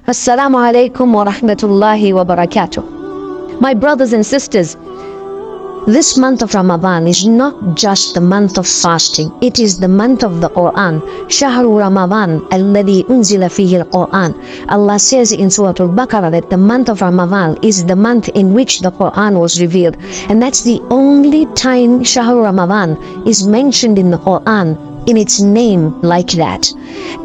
Assalamu alaikum wa rahmatullahi wa barakatuh. My brothers and sisters, this month of Ramadan is not just the month of fasting. It is the month of the Quran. Shahru Ramadan alladhi unzila fihi al-Quran. Allah says in Surah Al-Baqarah that the month of Ramadan is the month in which the Quran was revealed. And that's the only time Shahru Ramadan is mentioned in the Quran in its name like that.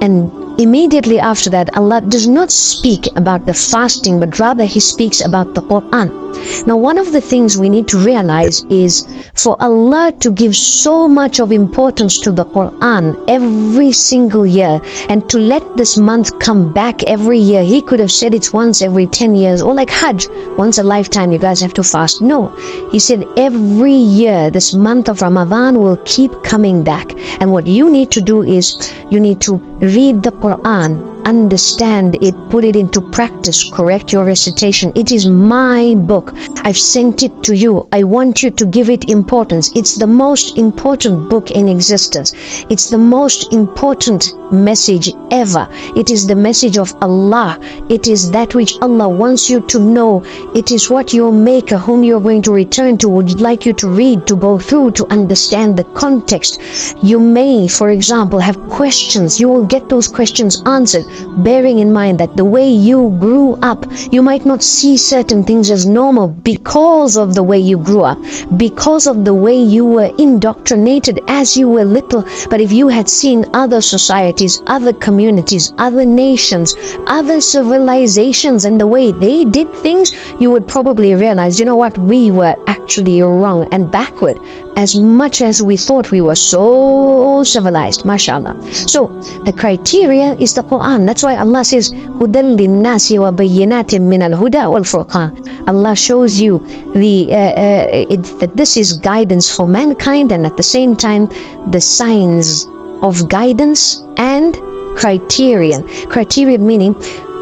And immediately after that, Allah does not speak about the fasting, but rather He speaks about the Quran. Now, one of the things we need to realize is for Allah to give so much of importance to the Quran every single year and to let this month come back every year. He could have said it's once every 10 years or like Hajj, once a lifetime you guys have to fast. No, He said every year this month of Ramadan will keep coming back. And what you need to do is you need to read the Quran, understand it, put it into practice, correct your recitation. It is my book. I've sent it to you. I want you to give it importance. It's the most important book in existence. It's the most important message ever. It is the message of Allah. It is that which Allah wants you to know. It is what your Maker, whom you're going to return to, would like you to read, to go through, to understand the context. You may, for example, have questions. You will get those questions answered, bearing in mind that the way you grew up, you might not see certain things as normal because of the way you grew up, because of the way you were indoctrinated as you were little. But if you had seen other societies, other communities, other nations, other civilizations and the way they did things, you would probably realize, you know what, we were actually wrong and backward as much as we thought we were so civilized, mashallah. So the criteria is the Quran. That's why Allah says, هُدًى لِلنَّاسِ وَبَيِّنَاتٍ مِّنَ الْهُدَى وَالْفُرْقَانِ. Allah shows you that this is guidance for mankind, and at the same time the signs of guidance and criterion. Criterion meaning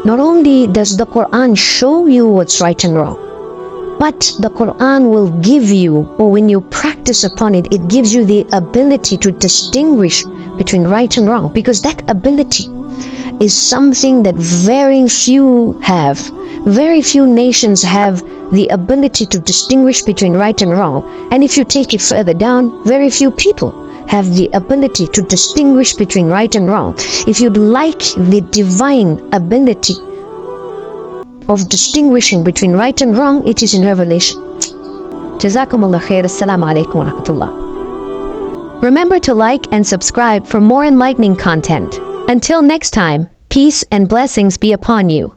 not only does the Quran show you what's right and wrong, but the Quran will give you, or when you practice upon it, it gives you the ability to distinguish between right and wrong, because that ability is something that very few have. Very few nations have the ability to distinguish between right and wrong. And if you take it further down, very few people have the ability to distinguish between right and wrong. If you'd like the divine ability of distinguishing between right and wrong, it is in Revelation. Jazakumullah khair. Assalamu alaikum wa rahmatullah. Remember to like and subscribe for more enlightening content. Until next time, peace and blessings be upon you.